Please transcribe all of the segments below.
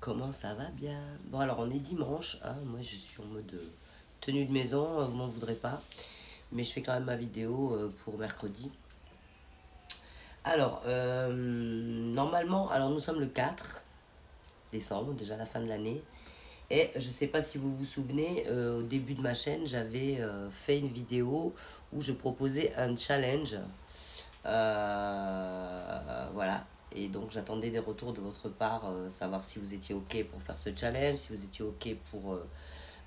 comment ça va bien? Bon alors on est dimanche, hein, moi je suis en mode tenue de maison, vous m'en voudrez pas, mais je fais quand même ma vidéo pour mercredi. Alors, normalement, alors nous sommes le 4 décembre, déjà la fin de l'année, et je sais pas si vous vous souvenez, au début de ma chaîne, j'avais fait une vidéo où je proposais un challenge, voilà. Et donc j'attendais des retours de votre part, savoir si vous étiez ok pour faire ce challenge, si vous étiez ok pour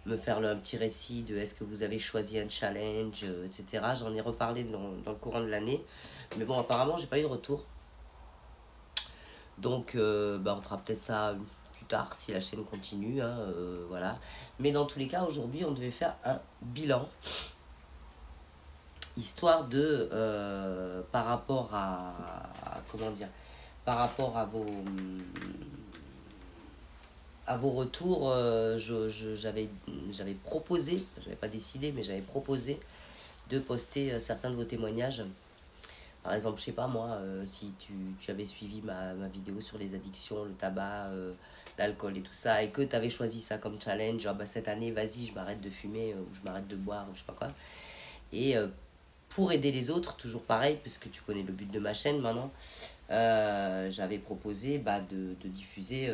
me faire un petit récit de est-ce que vous avez choisi un challenge, etc. J'en ai reparlé dans le courant de l'année. Mais bon, apparemment, j'ai pas eu de retour. Donc, bah, on fera peut-être ça plus tard si la chaîne continue, hein, voilà. Mais dans tous les cas, aujourd'hui, on devait faire un bilan, histoire de, par rapport comment dire, par rapport à vos retours, j'avais proposé, j'avais pas décidé, mais j'avais proposé de poster certains de vos témoignages. Par exemple, je sais pas moi, si tu avais suivi ma vidéo sur les addictions, le tabac, l'alcool et tout ça, et que tu avais choisi ça comme challenge, genre bah, cette année, vas-y, je m'arrête de fumer, ou je m'arrête de boire, ou je sais pas quoi. Et pour aider les autres, toujours pareil, puisque tu connais le but de ma chaîne maintenant, j'avais proposé bah, de diffuser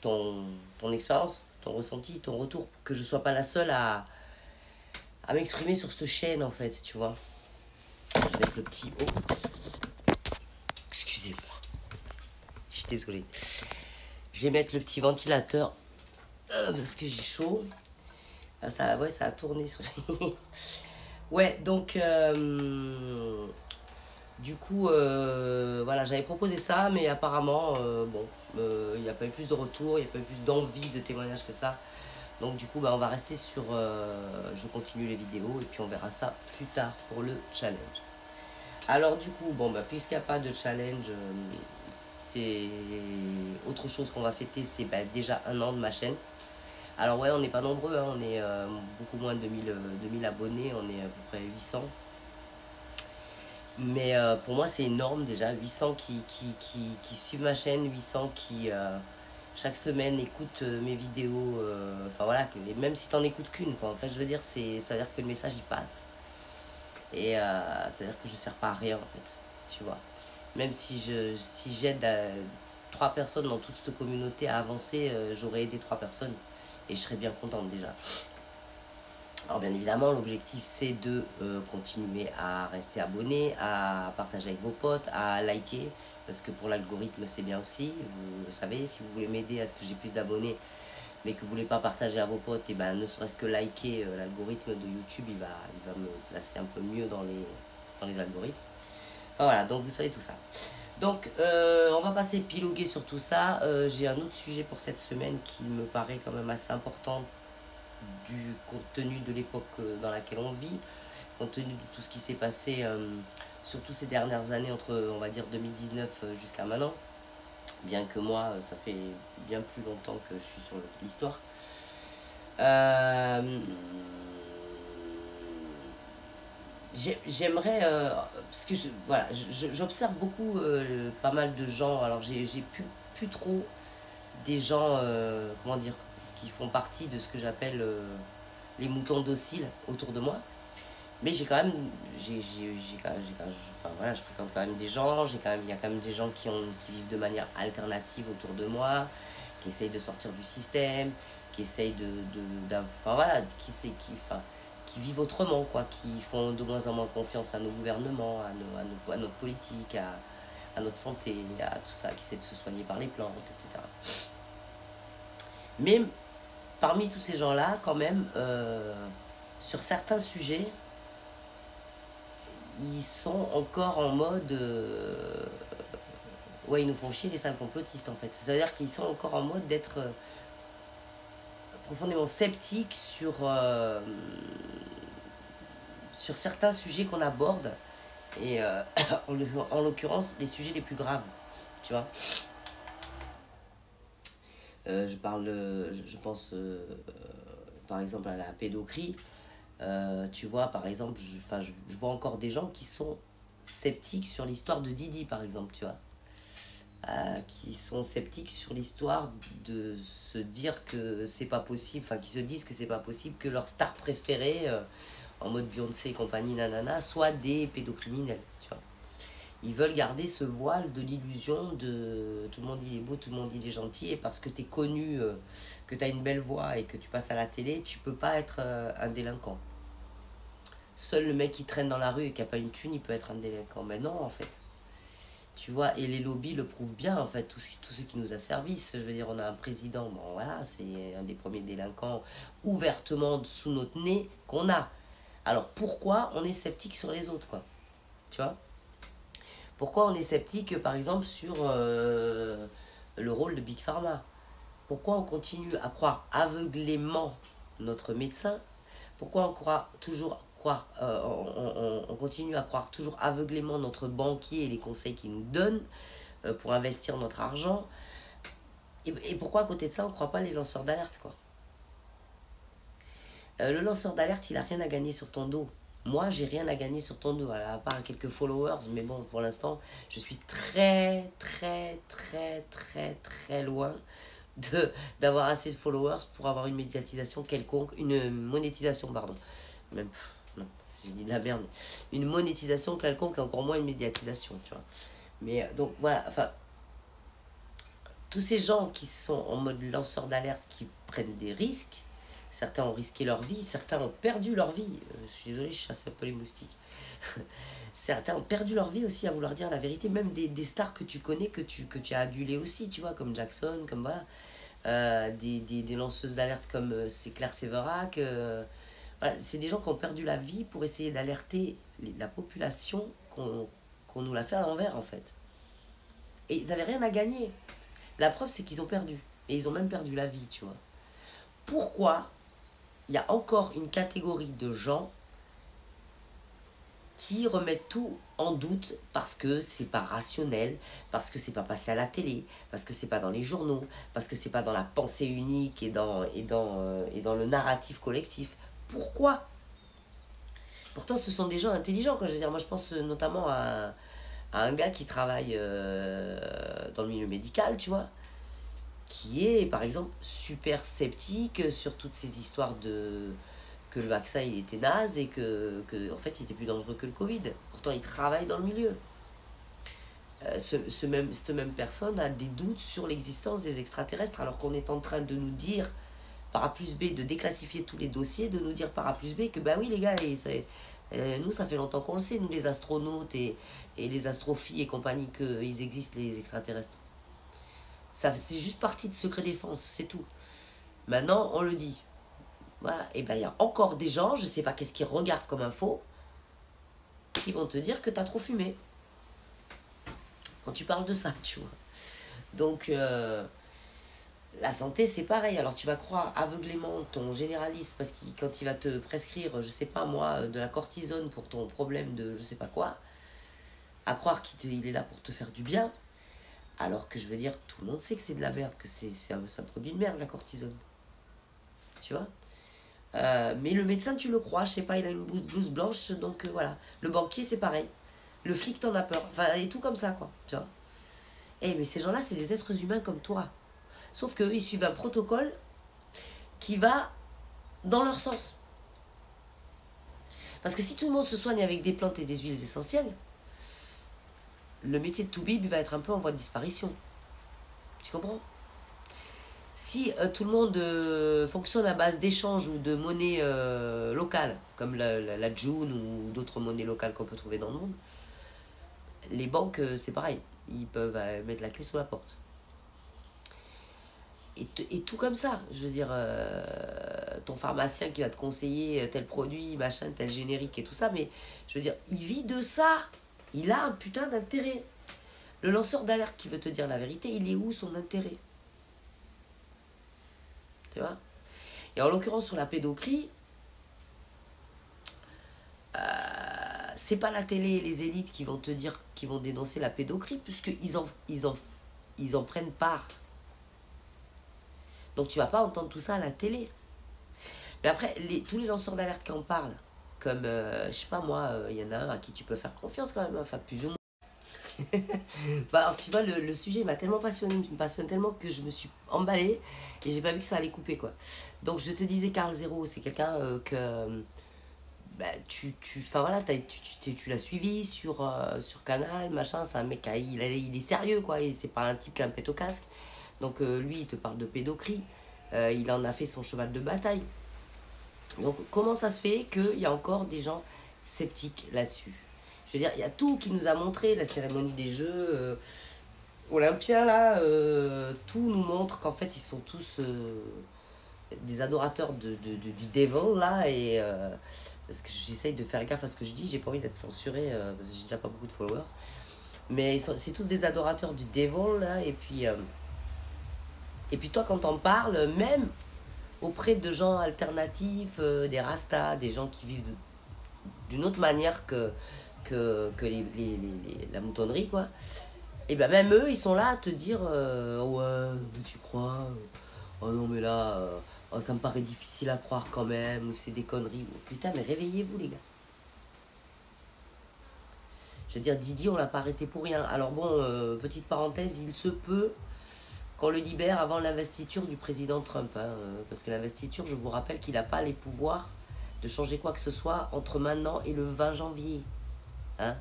ton expérience, ton ressenti, ton retour, que je sois pas la seule à m'exprimer sur cette chaîne en fait, tu vois. Je vais mettre le petit... Oh, excusez-moi, je suis désolée. Je vais mettre le petit ventilateur parce que j'ai chaud. Ah, ça, ouais, ça a tourné sur... Ouais, donc... du coup, voilà, j'avais proposé ça, mais apparemment, bon, il n'y a pas eu plus de retours, il n'y a pas eu plus d'envie de témoignage que ça. Donc du coup, bah, on va rester sur... je continue les vidéos et puis on verra ça plus tard pour le challenge. Alors du coup, bon, bah, puisqu'il n'y a pas de challenge, c'est autre chose qu'on va fêter, c'est bah, déjà 1 an de ma chaîne. Alors ouais, on n'est pas nombreux, hein, on est beaucoup moins de 2000 abonnés, on est à peu près 800. Mais pour moi, c'est énorme déjà, 800 qui suivent ma chaîne, 800 qui chaque semaine écoutent mes vidéos. Enfin voilà, même si tu n'en écoutes qu'une, quoi. En fait, je veux dire, ça veut dire que le message, il passe. Et ça veut dire que je ne sers pas à rien, en fait, tu vois. Même si j'aide 3 personnes dans toute cette communauté à avancer, j'aurais aidé 3 personnes. Et je serais bien contente déjà. Alors bien évidemment, l'objectif c'est de continuer à rester abonné, à partager avec vos potes, à liker, parce que pour l'algorithme c'est bien aussi, vous le savez, si vous voulez m'aider à ce que j'ai plus d'abonnés, mais que vous ne voulez pas partager à vos potes, et ben ne serait-ce que liker, l'algorithme de YouTube, il va me placer un peu mieux dans les algorithmes. Enfin voilà, donc vous savez tout ça. Donc on va passer piloguer sur tout ça. J'ai un autre sujet pour cette semaine qui me paraît quand même assez important du compte tenu de l'époque dans laquelle on vit, compte tenu de tout ce qui s'est passé, surtout ces dernières années, entre, on va dire, 2019 jusqu'à maintenant, bien que moi, ça fait bien plus longtemps que je suis sur l'histoire. J'aimerais, parce que voilà, j'observe beaucoup pas mal de gens, alors j'ai plus trop des gens, comment dire, qui font partie de ce que j'appelle les moutons dociles autour de moi. Mais j'ai quand même, enfin voilà, je fréquente quand même des gens, il y a quand même des gens qui vivent de manière alternative autour de moi, qui essayent de sortir du système, qui essayent enfin voilà, qui vivent autrement, quoi, qui font de moins en moins confiance à nos gouvernements, à notre politique, à notre santé, à tout ça, qui essaient de se soigner par les plantes, etc. Mais parmi tous ces gens-là, quand même, sur certains sujets, ils sont encore en mode... ouais, ils nous font chier les sales complotistes, en fait. C'est-à-dire qu'ils sont encore en mode d'être profondément sceptiques sur certains sujets qu'on aborde. Et en l'occurrence, les sujets les plus graves, tu vois. Je pense par exemple à la pédocrie. Tu vois, par exemple, je vois encore des gens qui sont sceptiques sur l'histoire de Didi, par exemple, tu vois. qui sont sceptiques sur l'histoire de se dire que c'est pas possible, enfin qui se disent que c'est pas possible que leur star préférée, en mode Beyoncé et compagnie, nanana, soit des pédocriminels, tu vois. Ils veulent garder ce voile de l'illusion de tout le monde il est beau, tout le monde il est gentil, et parce que t'es connu, que t'as une belle voix et que tu passes à la télé, tu peux pas être un délinquant. Seul le mec qui traîne dans la rue et qui a pas une thune, il peut être un délinquant. Mais non, en fait. Tu vois, et les lobbies le prouvent bien, en fait, tout ce qui nous asservissent. Je veux dire, on a un président, bon voilà, c'est un des premiers délinquants ouvertement sous notre nez qu'on a. Alors pourquoi on est sceptique sur les autres, quoi? Tu vois? Pourquoi on est sceptique, par exemple, sur le rôle de Big Pharma? Pourquoi on continue à croire aveuglément notre médecin? Pourquoi on croit toujours on continue à croire toujours aveuglément notre banquier et les conseils qu'il nous donne pour investir notre argent? Et pourquoi à côté de ça on ne croit pas les lanceurs d'alerte, quoi? Le lanceur d'alerte, il a rien à gagner sur ton dos. Moi, j'ai rien à gagner sur ton dos, à part quelques followers, mais bon, pour l'instant, je suis très, très, très, très, très loin d'avoir assez de followers pour avoir une médiatisation quelconque, une monétisation, pardon. Même, non, j'ai dit de la merde. Une monétisation quelconque et encore moins une médiatisation, tu vois. Mais donc voilà, enfin, tous ces gens qui sont en mode lanceur d'alerte, qui prennent des risques, certains ont risqué leur vie, certains ont perdu leur vie. Je suis désolé, je chasse un peu les moustiques. Certains ont perdu leur vie aussi à vouloir dire la vérité, même des stars que tu connais, que tu as adulé aussi, tu vois, comme Jackson, comme voilà. Des lanceuses d'alerte comme c'est Claire Séverac. Voilà, c'est des gens qui ont perdu la vie pour essayer d'alerter la population qu'on nous l'a fait à l'envers, en fait. Et ils n'avaient rien à gagner. La preuve, c'est qu'ils ont perdu. Et ils ont même perdu la vie, tu vois. Pourquoi il y a encore une catégorie de gens qui remettent tout en doute parce que c'est pas rationnel, parce que c'est pas passé à la télé, parce que c'est pas dans les journaux, parce que c'est pas dans la pensée unique et dans le narratif collectif? Pourquoi? Pourtant, ce sont des gens intelligents, quoi. Je veux dire, moi, je pense notamment à un gars qui travaille dans le milieu médical, tu vois, qui est, par exemple, super sceptique sur toutes ces histoires de que le vaccin il était naze et en fait il était plus dangereux que le Covid. Pourtant il travaille dans le milieu. Cette même personne a des doutes sur l'existence des extraterrestres alors qu'on est en train de nous dire par A plus B, de déclassifier tous les dossiers, de nous dire par A plus B que bah oui les gars, nous ça fait longtemps qu'on le sait, nous les astronautes et les astrophiles et compagnie, qu'ils existent les extraterrestres. C'est juste partie de secret défense, c'est tout. Maintenant on le dit. Voilà, et ben il y a encore des gens, je sais pas qu'est-ce qu'ils regardent comme info, qui vont te dire que t'as trop fumé. Quand tu parles de ça, tu vois. Donc, la santé, c'est pareil. Alors, tu vas croire aveuglément ton généraliste, parce que quand il va te prescrire, je sais pas moi, de la cortisone pour ton problème de je sais pas quoi, à croire qu'il est là pour te faire du bien, alors que je veux dire, tout le monde sait que c'est de la merde, que c'est un produit de merde, la cortisone. Tu vois? Mais le médecin, tu le crois, je sais pas, il a une blouse blanche, donc voilà. Le banquier, c'est pareil. Le flic, t'en as peur. Enfin, et tout comme ça, quoi. Tu vois. Mais ces gens-là, c'est des êtres humains comme toi. Sauf qu'eux, ils suivent un protocole qui va dans leur sens. Parce que si tout le monde se soigne avec des plantes et des huiles essentielles, le métier de toubib va être un peu en voie de disparition. Tu comprends? Si tout le monde fonctionne à base d'échanges ou de monnaie locale, comme la June ou d'autres monnaies locales qu'on peut trouver dans le monde, les banques, c'est pareil. Ils peuvent mettre la clé sous la porte. Et tout comme ça. Je veux dire, ton pharmacien qui va te conseiller tel produit, machin, tel générique et tout ça, mais je veux dire, il vit de ça. Il a un putain d'intérêt. Le lanceur d'alerte qui veut te dire la vérité, il est où son intérêt? Tu vois? Et en l'occurrence sur la pédocrie, c'est pas la télé et les élites qui vont te dire, qui vont dénoncer la pédocrie, puisqu'ils en prennent part. Donc tu vas pas entendre tout ça à la télé. Mais après, tous les lanceurs d'alerte qui en parlent, comme, je sais pas moi, il y en a un à qui tu peux faire confiance quand même, enfin plus ou moins. Bah alors tu vois, le sujet m'a tellement passionné, il me passionne tellement que je me suis emballée et j'ai pas vu que ça allait couper quoi. Donc je te disais Carl Zero, c'est quelqu'un que bah, enfin voilà, tu l'as suivi sur Canal, machin, c'est un mec, il est sérieux quoi, c'est pas un type qui a un pet au casque. Donc lui, il te parle de pédocrie, il en a fait son cheval de bataille. Donc comment ça se fait qu'il y a encore des gens sceptiques là-dessus? Je veux dire, il y a tout qui nous a montré, la cérémonie des Jeux Olympiens, là, tout nous montre qu'en fait, ils sont tous des adorateurs du devil, là, et parce que j'essaye de faire gaffe à ce que je dis, j'ai pas envie d'être censuré, parce que j'ai déjà pas beaucoup de followers, mais c'est tous des adorateurs du devil, là, et puis toi, quand t'en parles, même auprès de gens alternatifs, des rastas, des gens qui vivent d'une autre manière que la moutonnerie, quoi. Et ben même eux, ils sont là à te dire ouais, tu crois oh non, mais là, oh, ça me paraît difficile à croire quand même, ou c'est des conneries. Oh, putain, mais réveillez-vous, les gars. Je veux dire, Didi, on l'a pas arrêté pour rien. Alors bon, petite parenthèse, il se peut qu'on le libère avant l'investiture du président Trump. Hein, parce que l'investiture, je vous rappelle qu'il n'a pas les pouvoirs de changer quoi que ce soit entre maintenant et le 20 janvier. Hein.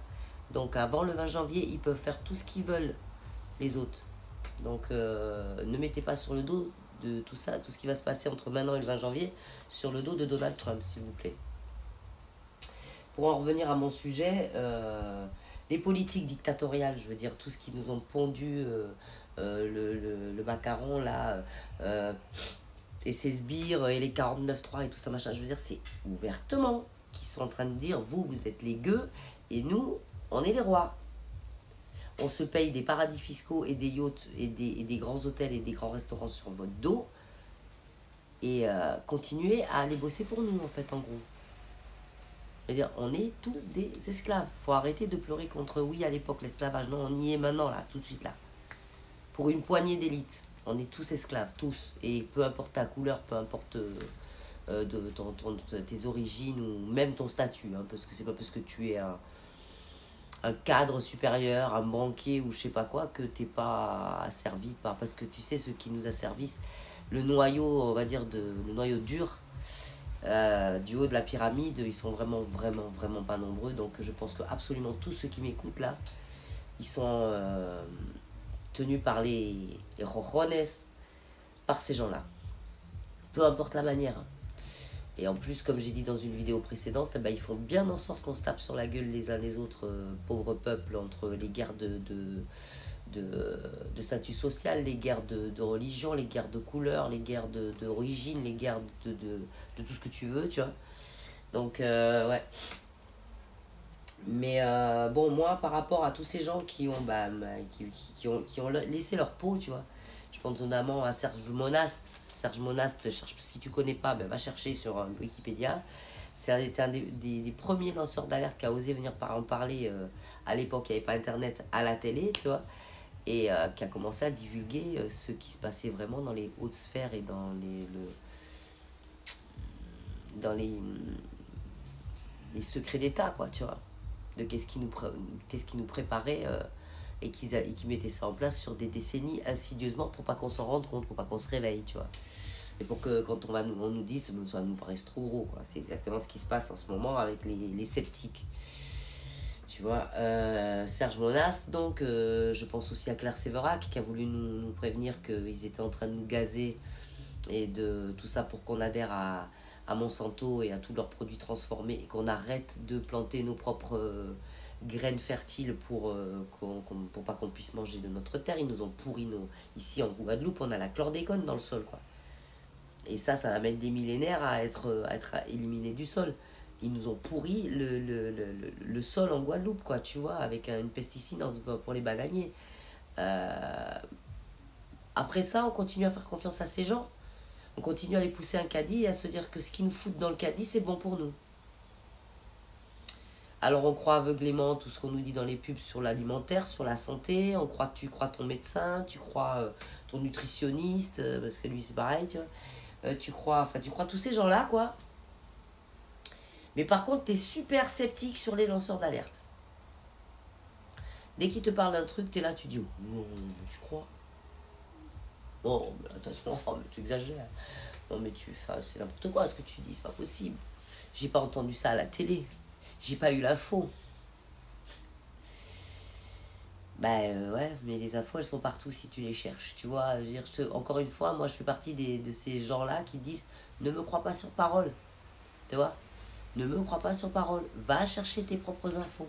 Donc avant le 20 janvier, ils peuvent faire tout ce qu'ils veulent, les autres. Donc ne mettez pas sur le dos de tout ça, tout ce qui va se passer entre maintenant et le 20 janvier, sur le dos de Donald Trump, s'il vous plaît. Pour en revenir à mon sujet, les politiques dictatoriales, je veux dire, tout ce qui nous ont pondu le macaron, là, et ses sbires, et les 49.3 et tout ça, machin, je veux dire, c'est ouvertement qu'ils sont en train de dire, vous êtes les gueux, et nous, on est les rois. On se paye des paradis fiscaux et des yachts et des grands hôtels et des grands restaurants sur votre dos. Et continuez à aller bosser pour nous, en fait, en gros. C'est-à-dire, on est tous des esclaves. Faut arrêter de pleurer contre, oui, à l'époque, l'esclavage. Non, on y est maintenant, là, tout de suite, là. Pour une poignée d'élite. On est tous esclaves, tous. Et peu importe ta couleur, peu importe tes origines ou même ton statut. Hein, parce que c'est pas parce que tu es un cadre supérieur, un banquier ou je sais pas quoi, que t'es pas asservi par... Parce que tu sais, ceux qui nous asservissent, le noyau, on va dire, le noyau dur, du haut de la pyramide, ils sont vraiment pas nombreux. Donc je pense que absolument tous ceux qui m'écoutent là, ils sont tenus par les rojones, par ces gens-là. Peu importe la manière. Et en plus, comme j'ai dit dans une vidéo précédente, eh ben, ils font bien en sorte qu'on se tape sur la gueule les uns les autres, pauvres peuples, entre les guerres de statut social, les guerres de religion, les guerres de couleur, les guerres d'origine, les guerres de tout ce que tu veux, tu vois. Donc, ouais. Mais bon, moi, par rapport à tous ces gens qui ont, qui ont laissé leur peau, tu vois, je pense notamment à Serge Monast. Serge Monast, si tu connais pas, ben, va chercher sur Wikipédia. C'était un des premiers lanceurs d'alerte qui a osé venir en parler à l'époque, il n'y avait pas internet à la télé, tu vois, et qui a commencé à divulguer ce qui se passait vraiment dans les hautes sphères et dans les secrets d'État, quoi, tu vois, de qu'est-ce qui nous préparait et qui mettait ça en place sur des décennies insidieusement pour pas qu'on s'en rende compte, pour pas qu'on se réveille, tu vois. Et pour que quand on nous dise, ça nous paraisse trop gros, quoi. C'est exactement ce qui se passe en ce moment avec les sceptiques. Tu vois, Serge Monast, donc, je pense aussi à Claire Séverac qui a voulu nous prévenir qu'ils étaient en train de nous gazer et de tout ça pour qu'on adhère à Monsanto et à tous leurs produits transformés et qu'on arrête de planter nos propres graines fertiles pour pas qu'on puisse manger de notre terre. Ils nous ont pourri ici en Guadeloupe, on a la chlordécone dans le sol, quoi. Et ça va mettre des millénaires à être éliminé du sol. Ils nous ont pourri le sol en Guadeloupe, quoi, tu vois, avec une pesticide pour les bananiers. Après ça, on continue à faire confiance à ces gens. On continue à les pousser un caddie et à se dire que ce qu'ils nous foutent dans le caddie, c'est bon pour nous. Alors on croit aveuglément tout ce qu'on nous dit dans les pubs sur l'alimentaire, sur la santé. Tu crois ton médecin, tu crois ton nutritionniste, parce que lui c'est pareil, tu vois. Tu crois tous ces gens-là, quoi. Mais par contre, tu es super sceptique sur les lanceurs d'alerte. Dès qu'il te parle d'un truc, t'es là, tu dis, non, tu crois? Oh, mais attention, oh, mais tu exagères. Non, mais c'est n'importe quoi ce que tu dis, c'est pas possible. J'ai pas entendu ça à la télé. J'ai pas eu l'info. Ouais, mais les infos, elles sont partout si tu les cherches. Tu vois, je veux dire, encore une fois, moi, je fais partie de ces gens-là qui disent, ne me crois pas sur parole. Tu vois? Ne me crois pas sur parole. Va chercher tes propres infos.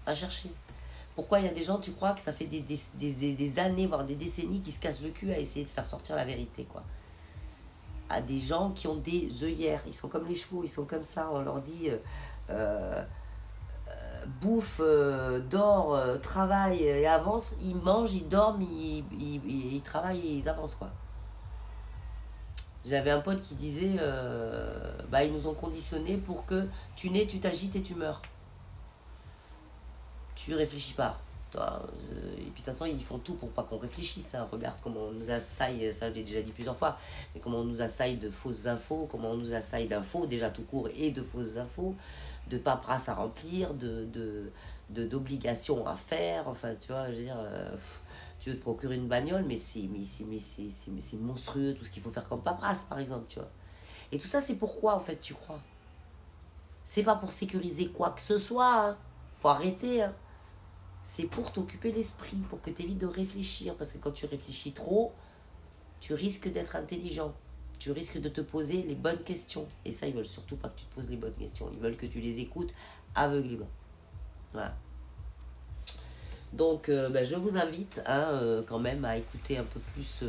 Va chercher. Pourquoi il y a des gens, tu crois que ça fait des années, voire des décennies, qui se cassent le cul à essayer de faire sortir la vérité, quoi. À des gens qui ont des œillères. Ils sont comme les chevaux, ils sont comme ça. On leur dit bouffe, dort, travaille et avance. Ils mangent, ils dorment, ils travaillent et ils avancent, quoi. J'avais un pote qui disait ils nous ont conditionnés pour que tu nais, tu t'agites et tu meurs. Tu réfléchis pas. Toi, et puis de toute façon, ils font tout pour pas qu'on réfléchisse. Hein. Regarde comment on nous assaille, ça je l'ai déjà dit plusieurs fois, mais comment on nous assaille de fausses infos, comment on nous assaille d'infos, déjà tout court, et de fausses infos, de paperasse à remplir, d'obligations à faire. Enfin, tu vois, je veux dire, tu veux te procurer une bagnole, mais c'est monstrueux tout ce qu'il faut faire comme paperasse, par exemple, tu vois. Et tout ça, c'est pourquoi, en fait, tu crois. C'est pas pour sécuriser quoi que ce soit. Hein. Faut arrêter. Hein. C'est pour t'occuper l'esprit, pour que tu évites de réfléchir. Parce que quand tu réfléchis trop, tu risques d'être intelligent. Tu risques de te poser les bonnes questions. Et ça, ils veulent surtout pas que tu te poses les bonnes questions. Ils veulent que tu les écoutes aveuglément. Voilà. Donc, je vous invite quand même à écouter un peu plus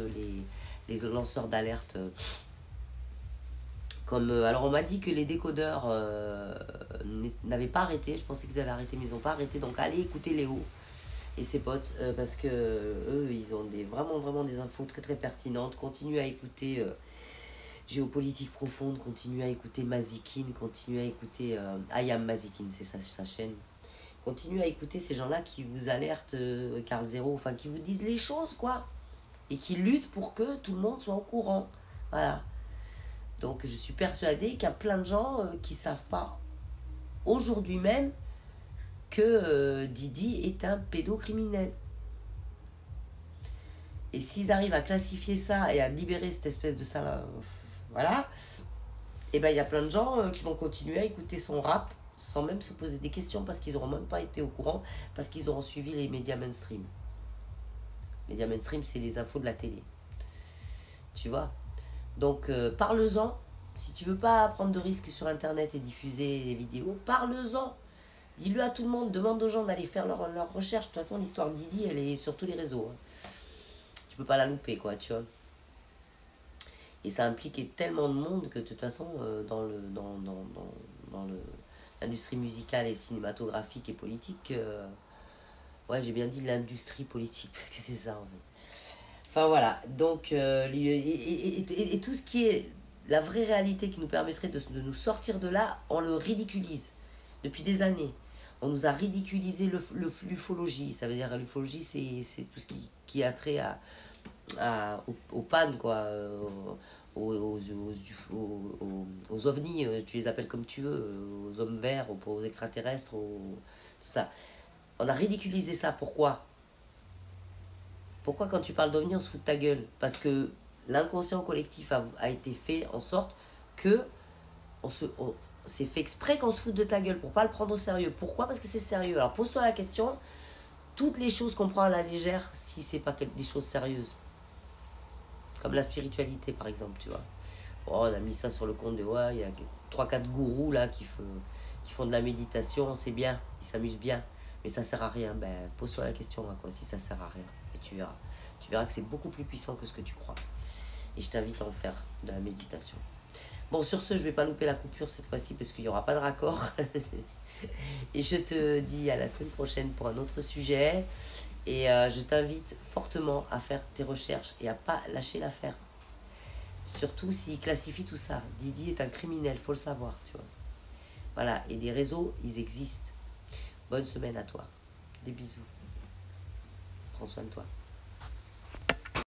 les lanceurs d'alerte. Alors, on m'a dit que les décodeurs n'avaient pas arrêté. Je pensais qu'ils avaient arrêté, mais ils n'ont pas arrêté. Donc, allez écouter Léo et ses potes parce que eux, ils ont vraiment des infos très très pertinentes. Continuez à écouter Géopolitique Profonde, continuez à écouter Mazikin, continuez à écouter I Am Mazikin, c'est sa chaîne. Continuez à écouter ces gens-là qui vous alertent, Carl Zero, enfin qui vous disent les choses, quoi. Et qui luttent pour que tout le monde soit au courant. Voilà. Donc je suis persuadée qu'il y a plein de gens qui ne savent pas aujourd'hui même que Didi est un pédocriminel. Et s'ils arrivent à classifier ça et à libérer cette espèce de ça, voilà, et il y a plein de gens qui vont continuer à écouter son rap sans même se poser des questions parce qu'ils n'auront même pas été au courant, parce qu'ils auront suivi les médias mainstream. Les médias mainstream, c'est les infos de la télé. Tu vois? Donc, parle-en. Si tu veux pas prendre de risques sur Internet et diffuser les vidéos, parle-en. Dis-le à tout le monde. Demande aux gens d'aller faire leur recherche. De toute façon, l'histoire de Didi, elle est sur tous les réseaux. Hein. Tu peux pas la louper, quoi, tu vois. Et ça impliquait tellement de monde que de toute façon, dans l'industrie musicale et cinématographique et politique, ouais, j'ai bien dit l'industrie politique, parce que c'est ça, en fait. Enfin, voilà. Donc, et tout ce qui est la vraie réalité qui nous permettrait de nous sortir de là, on le ridiculise depuis des années. On nous a ridiculisé l'ufologie. Ça veut dire l'ufologie, c'est tout ce qui a trait aux pannes, quoi, aux ovnis, tu les appelles comme tu veux, aux hommes verts, aux extraterrestres, tout ça. On a ridiculisé ça. Pourquoi quand tu parles d'ovnis, on se fout de ta gueule? Parce que l'inconscient collectif a été fait en sorte que c'est fait exprès qu'on se foute de ta gueule pour pas le prendre au sérieux. Pourquoi? Parce que c'est sérieux. Alors pose-toi la question, toutes les choses qu'on prend à la légère, si c'est pas des choses sérieuses. Comme la spiritualité, par exemple, tu vois. Oh, on a mis ça sur le compte de, ouais, il y a 3-4 gourous là qui font de la méditation, c'est bien, ils s'amusent bien, mais ça sert à rien. Pose-toi la question, quoi, si ça sert à rien. Et tu verras. Tu verras que c'est beaucoup plus puissant que ce que tu crois. Et je t'invite à en faire de la méditation. Bon, sur ce, je vais pas louper la coupure cette fois-ci parce qu'il n'y aura pas de raccord. Et je te dis à la semaine prochaine pour un autre sujet. Et je t'invite fortement à faire tes recherches et à pas lâcher l'affaire. Surtout s'il classifie tout ça. Didi est un criminel, faut le savoir, tu vois. Voilà, et les réseaux, ils existent. Bonne semaine à toi. Des bisous. Prends soin de toi.